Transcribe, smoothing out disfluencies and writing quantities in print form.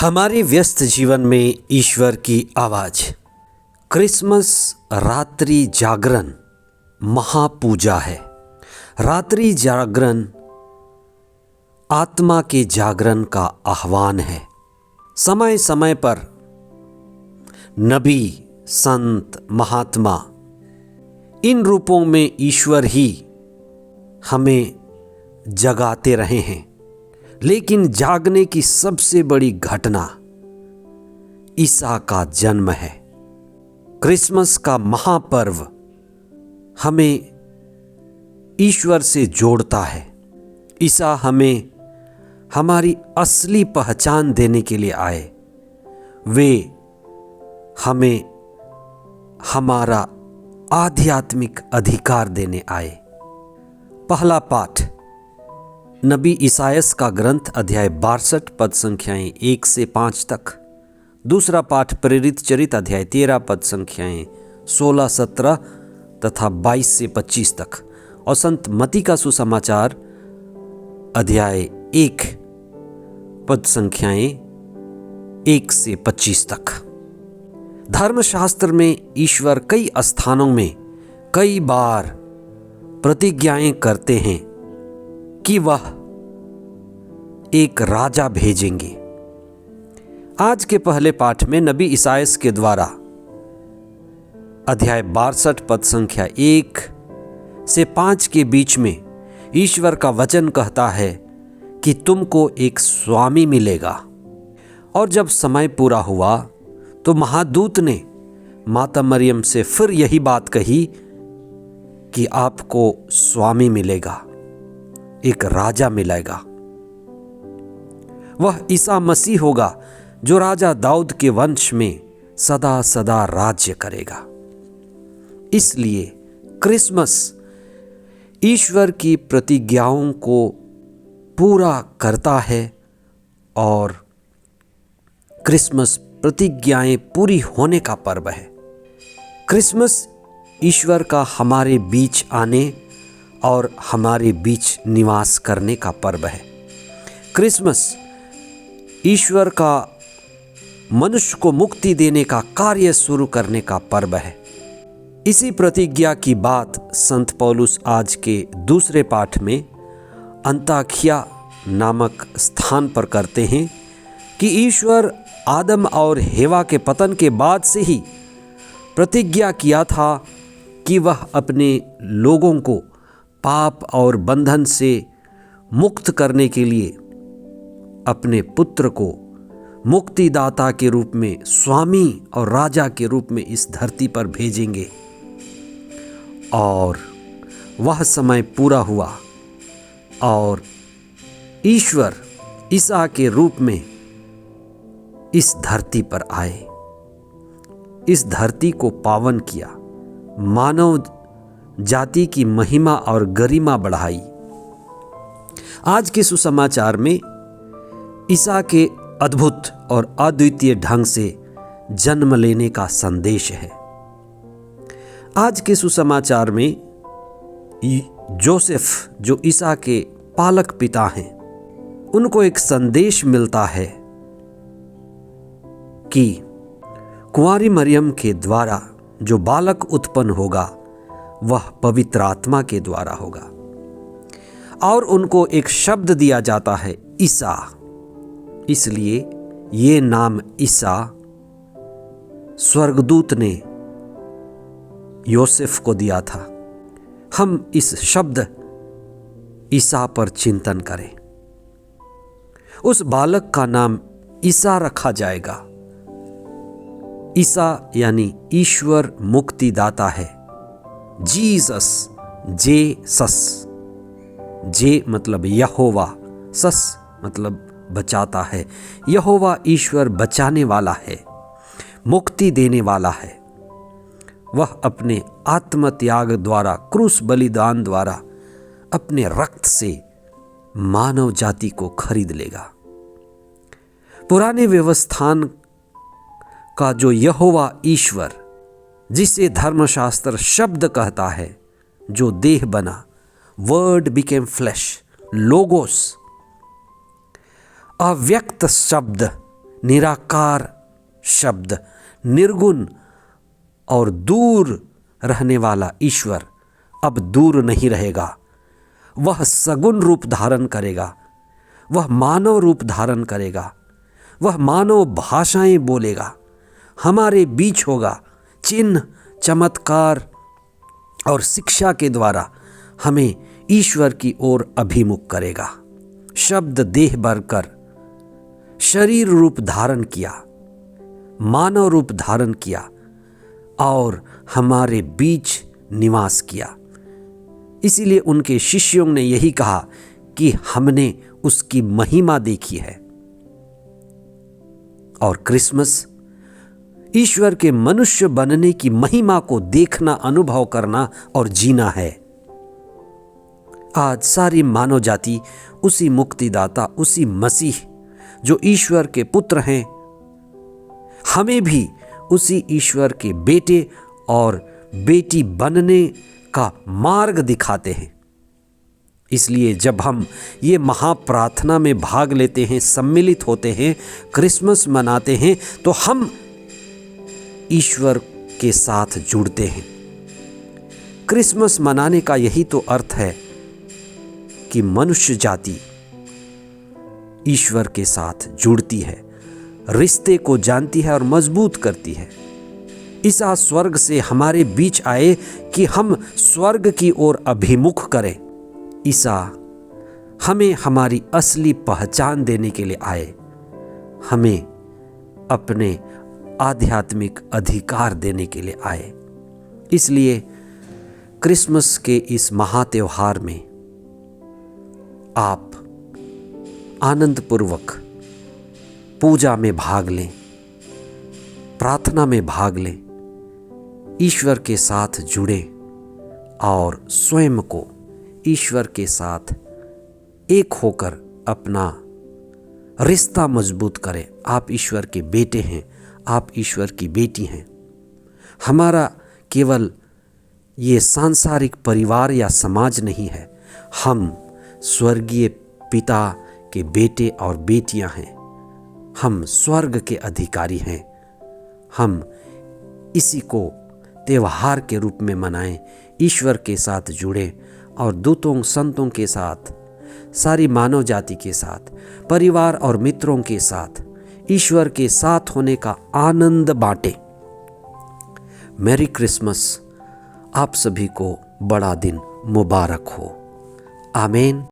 हमारे व्यस्त जीवन में ईश्वर की आवाज। क्रिसमस रात्रि जागरण महापूजा है। रात्रि जागरण आत्मा के जागरण का आह्वान है। समय समय पर नबी, संत, महात्मा, इन रूपों में ईश्वर ही हमें जगाते रहे हैं। लेकिन जागने की सबसे बड़ी घटना ईसा का जन्म है। क्रिसमस का महापर्व हमें ईश्वर से जोड़ता है। ईसा हमें हमारी असली पहचान देने के लिए आए। वे हमें हमारा आध्यात्मिक अधिकार देने आए। पहला पाठ नबी ईसायास का ग्रंथ अध्याय 62 पद संख्याएं 1 से 5 तक। दूसरा पाठ प्रेरित चरित अध्याय 13 पद संख्याएं 16, 17 तथा 22 से 25 तक। और संत मती का सुसमाचार अध्याय 1 पद संख्याएं 1 से 25 तक। धर्मशास्त्र में ईश्वर कई स्थानों में कई बार प्रतिज्ञाएं करते हैं कि वह एक राजा भेजेंगे। आज के पहले पाठ में नबी ईसायास के द्वारा अध्याय 62 पद संख्या 1 से 5 के बीच में ईश्वर का वचन कहता है कि तुमको एक स्वामी मिलेगा। और जब समय पूरा हुआ तो महादूत ने माता मरियम से फिर यही बात कही कि आपको स्वामी मिलेगा, एक राजा मिलेगा। वह ईसा मसीह होगा जो राजा दाऊद के वंश में सदा सदा राज्य करेगा। इसलिए क्रिसमस ईश्वर की प्रतिज्ञाओं को पूरा करता है और क्रिसमस प्रतिज्ञाएं पूरी होने का पर्व है। क्रिसमस ईश्वर का हमारे बीच आने और हमारे बीच निवास करने का पर्व है। क्रिसमस ईश्वर का मनुष्य को मुक्ति देने का कार्य शुरू करने का पर्व है। इसी प्रतिज्ञा की बात संत पौलुस आज के दूसरे पाठ में अंताखिया नामक स्थान पर करते हैं कि ईश्वर आदम और हेवा के पतन के बाद से ही प्रतिज्ञा किया था कि वह अपने लोगों को पाप और बंधन से मुक्त करने के लिए अपने पुत्र को मुक्तिदाता के रूप में, स्वामी और राजा के रूप में इस धरती पर भेजेंगे। और वह समय पूरा हुआ और ईश्वर ईसा के रूप में इस धरती पर आए, इस धरती को पावन किया, मानव जाति की महिमा और गरिमा बढ़ाई। आज के सुसमाचार में ईसा के अद्भुत और अद्वितीय ढंग से जन्म लेने का संदेश है। आज के सुसमाचार में जोसेफ, जो ईसा के पालक पिता हैं, उनको एक संदेश मिलता है कि कुंवारी मरियम के द्वारा जो बालक उत्पन्न होगा वह पवित्र आत्मा के द्वारा होगा। और उनको एक शब्द दिया जाता है ईसा। इसलिए ये नाम ईसा स्वर्गदूत ने योसेफ को दिया था। हम इस शब्द ईसा पर चिंतन करें। उस बालक का नाम ईसा रखा जाएगा। ईसा यानी ईश्वर मुक्तिदाता है। जीसस, जे सस, जे मतलब यहोवा, सस मतलब बचाता है। यहोवा ईश्वर बचाने वाला है, मुक्ति देने वाला है। वह अपने आत्मत्याग द्वारा, क्रूस बलिदान द्वारा, अपने रक्त से मानव जाति को खरीद लेगा। पुराने व्यवस्थान का जो यहोवा ईश्वर, जिसे धर्मशास्त्र शब्द कहता है, जो देह बना, वर्ड बिकेम फ्लैश, लोगोस, अव्यक्त शब्द निराकार शब्द, निर्गुण और दूर रहने वाला ईश्वर अब दूर नहीं रहेगा। वह सगुण रूप धारण करेगा, वह मानव रूप धारण करेगा, वह मानव भाषाएं बोलेगा, हमारे बीच होगा, चिन्ह, चमत्कार और शिक्षा के द्वारा हमें ईश्वर की ओर अभिमुख करेगा। शब्द देह भरकर शरीर रूप धारण किया, मानव रूप धारण किया और हमारे बीच निवास किया। इसीलिए उनके शिष्यों ने यही कहा कि हमने उसकी महिमा देखी है। और क्रिसमस ईश्वर के मनुष्य बनने की महिमा को देखना, अनुभव करना और जीना है। आज सारी मानव जाति उसी मुक्तिदाता, उसी मसीह जो ईश्वर के पुत्र हैं, हमें भी उसी ईश्वर के बेटे और बेटी बनने का मार्ग दिखाते हैं। इसलिए जब हम ये महाप्रार्थना में भाग लेते हैं, सम्मिलित होते हैं, क्रिसमस मनाते हैं, तो हम ईश्वर के साथ जुड़ते हैं। क्रिसमस मनाने का यही तो अर्थ है कि मनुष्य जाति ईश्वर के साथ जुड़ती है, रिश्ते को जानती है और मजबूत करती है। ईसा स्वर्ग से हमारे बीच आए कि हम स्वर्ग की ओर अभिमुख करें। ईसा हमें हमारी असली पहचान देने के लिए आए, हमें अपने आध्यात्मिक अधिकार देने के लिए आए। इसलिए क्रिसमस के इस महात्योहार में आप आनंदपूर्वक पूजा में भाग लें, प्रार्थना में भाग लें, ईश्वर के साथ जुड़ें और स्वयं को ईश्वर के साथ एक होकर अपना रिश्ता मजबूत करें। आप ईश्वर के बेटे हैं, आप ईश्वर की बेटी हैं। हमारा केवल ये सांसारिक परिवार या समाज नहीं है, हम स्वर्गीय पिता के बेटे और बेटियां हैं। हम स्वर्ग के अधिकारी हैं। हम इसी को त्योहार के रूप में मनाएं, ईश्वर के साथ जुड़ें और दूतों संतों के साथ, सारी मानव जाति के साथ, परिवार और मित्रों के साथ ईश्वर के साथ होने का आनंद बांटें। Merry Christmas. आप सभी को बड़ा दिन मुबारक हो। आमीन।